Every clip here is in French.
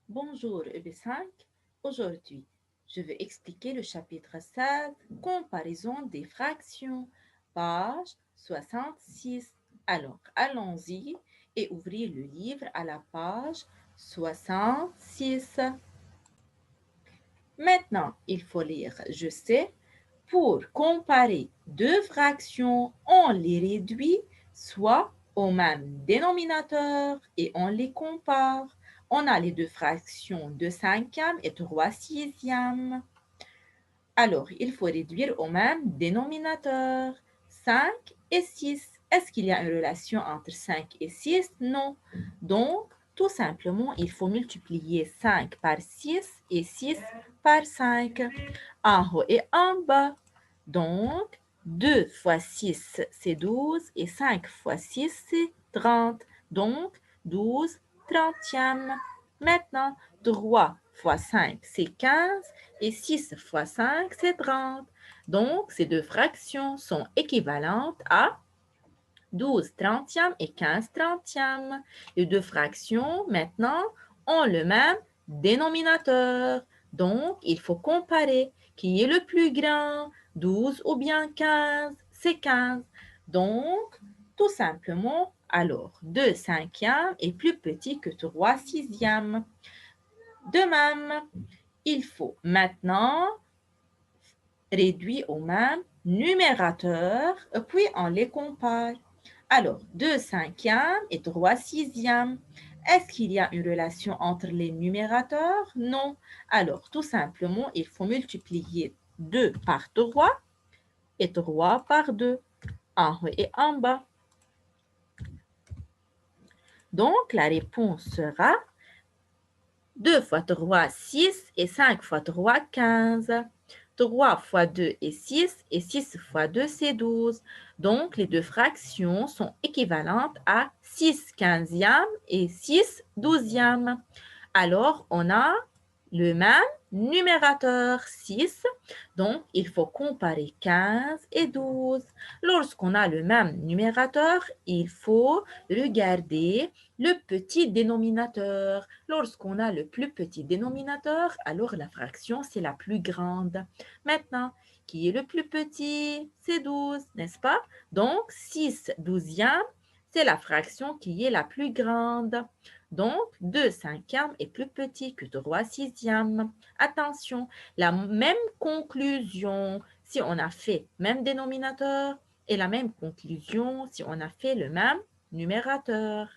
Bonjour EB5, aujourd'hui je vais expliquer le chapitre 16, comparaison des fractions, page 66. Alors allons-y et ouvrez le livre à la page 66. Maintenant, il faut lire je sais. Pour comparer deux fractions, on les réduit soit au même dénominateur et on les compare. On a les deux fractions 2 cinquièmes et 3 sixièmes. Alors, il faut réduire au même dénominateur. 5 et 6. Est-ce qu'il y a une relation entre 5 et 6? Non. Donc, tout simplement, il faut multiplier 5 par 6 et 6 par 5. En haut et en bas. Donc, 2 fois 6, c'est 12 et 5 fois 6, c'est 30. Donc, 12 trentièmes. Maintenant, 3 fois 5, c'est 15 et 6 fois 5, c'est 30. Donc, ces deux fractions sont équivalentes à 12 trentièmes et 15 trentièmes. Les deux fractions, maintenant, ont le même dénominateur. Donc, il faut comparer qui est le plus grand, 12 ou bien 15, c'est 15. Donc, tout simplement, alors, 2 cinquièmes est plus petit que 3 sixièmes. De même, il faut maintenant réduire au même numérateur, puis on les compare. Alors, 2 cinquièmes et 3 sixièmes. Est-ce qu'il y a une relation entre les numérateurs? Non. Alors, tout simplement, il faut multiplier 2 par 3 et 3 par 2, en haut et en bas. Donc, la réponse sera 2 fois 3, 6 et 5 fois 3, 15. 3 fois 2 est 6 et 6 fois 2 c'est 12. Donc, les deux fractions sont équivalentes à 6 quinzièmes et 6 douzièmes. Alors, on a le même numérateur 6. Donc, il faut comparer 15 et 12. Lorsqu'on a le même numérateur, il faut regarder le petit dénominateur. Lorsqu'on a le plus petit dénominateur, alors la fraction, c'est la plus grande. Maintenant, qui est le plus petit? C'est 12, n'est-ce pas? Donc, 6 douzièmes, c'est la fraction qui est la plus grande. Donc, 2 cinquièmes est plus petit que 3 sixièmes. Attention, la même conclusion si on a fait même dénominateur et la même conclusion si on a fait le même numérateur.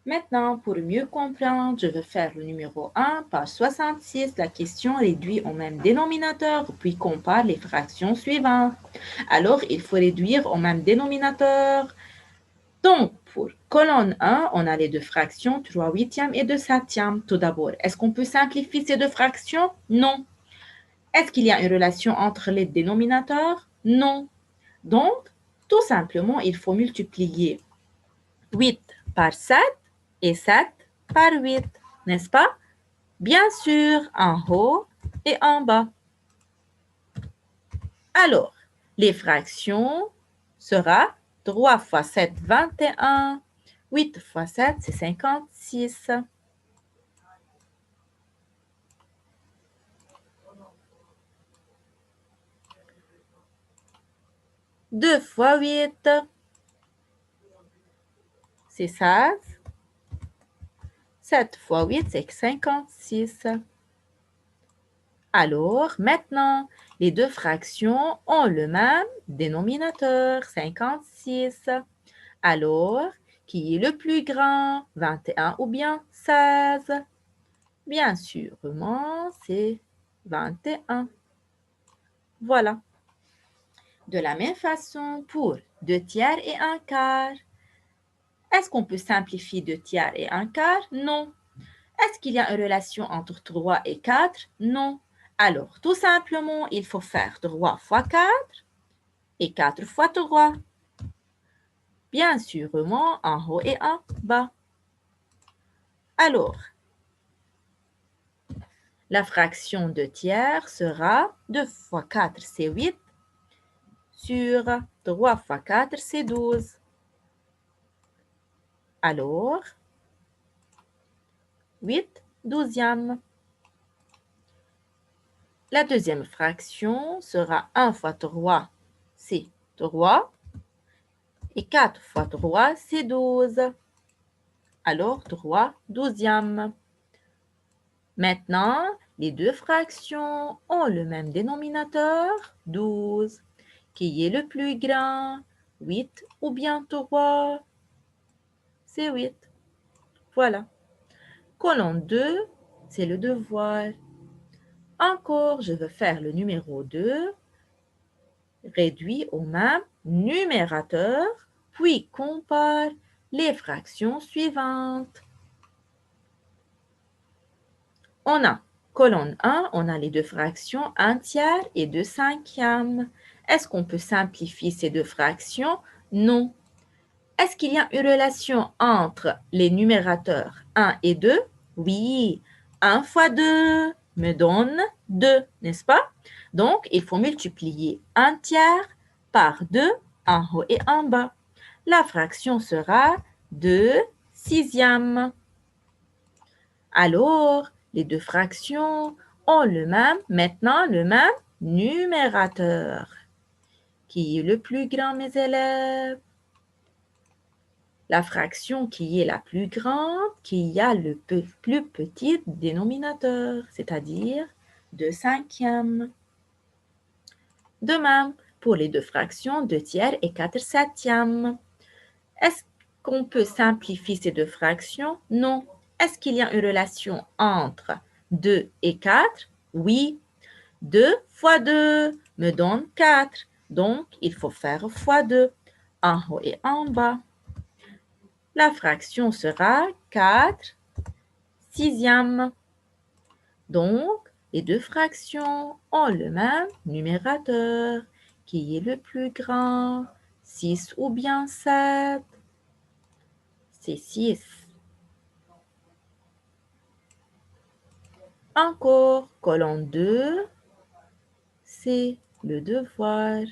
Maintenant, pour mieux comprendre, je vais faire le numéro 1, page 66. La question réduit au même dénominateur, puis compare les fractions suivantes. Alors, il faut réduire au même dénominateur. Donc, pour colonne 1, on a les deux fractions, 3 huitièmes et 2 septièmes. Tout d'abord, est-ce qu'on peut simplifier ces deux fractions? Non. Est-ce qu'il y a une relation entre les dénominateurs? Non. Donc, tout simplement, il faut multiplier 8 par 7 et 7 par 8, n'est-ce pas? Bien sûr, en haut et en bas. Alors, les fractions sera 3 fois 7, 21. 8 fois 7, c'est 56. 2 fois 8, c'est 16. 7 fois 8, c'est 56. Alors, maintenant, les deux fractions ont le même dénominateur, 56. Alors, qui est le plus grand, 21 ou bien 16? Bien sûrement, c'est 21. Voilà. De la même façon, pour 2 tiers et 1 quart. Est-ce qu'on peut simplifier 2 tiers et 1 quart? Non. Est-ce qu'il y a une relation entre 3 et 4? Non. Alors, tout simplement, il faut faire 3 fois 4 et 4 fois 3. Bien sûrement, en haut et en bas. Alors, la fraction de tiers sera 2 fois 4, c'est 8, sur 3 fois 4, c'est 12. Alors, 8 douzièmes. La deuxième fraction sera 1 fois 3, c'est 3. Et 4 fois 3, c'est 12. Alors, 3 douzièmes. Maintenant, les deux fractions ont le même dénominateur, 12. Qui est le plus grand, 8 ou bien 3? C'est 8. Voilà. Colonne 2, c'est le devoir. Encore, je veux faire le numéro 2, réduit au même numérateur, puis compare les fractions suivantes. On a colonne 1, on a les deux fractions 1 tiers et 2 cinquièmes. Est-ce qu'on peut simplifier ces deux fractions? Non. Est-ce qu'il y a une relation entre les numérateurs 1 et 2? Oui. 1 fois 2 me donne 2, n'est-ce pas? Donc, il faut multiplier 1 tiers par 2 en haut et en bas. La fraction sera 2 sixièmes. Alors, les deux fractions ont maintenant le même numérateur. Qui est le plus grand, mes élèves? La fraction qui est la plus grande, qui a le plus petit dénominateur, c'est-à-dire 2 cinquièmes. De même, pour les deux fractions 2 tiers et 4 septièmes. Est-ce qu'on peut simplifier ces deux fractions? Non. Est-ce qu'il y a une relation entre 2 et 4? Oui. 2 fois 2 me donne 4. Donc, il faut faire fois 2, en haut et en bas. La fraction sera 4 sixièmes. Donc, les deux fractions ont le même numérateur. Qui est le plus grand? 6 ou bien 7? C'est 6. Encore, colonne 2, c'est le devoir.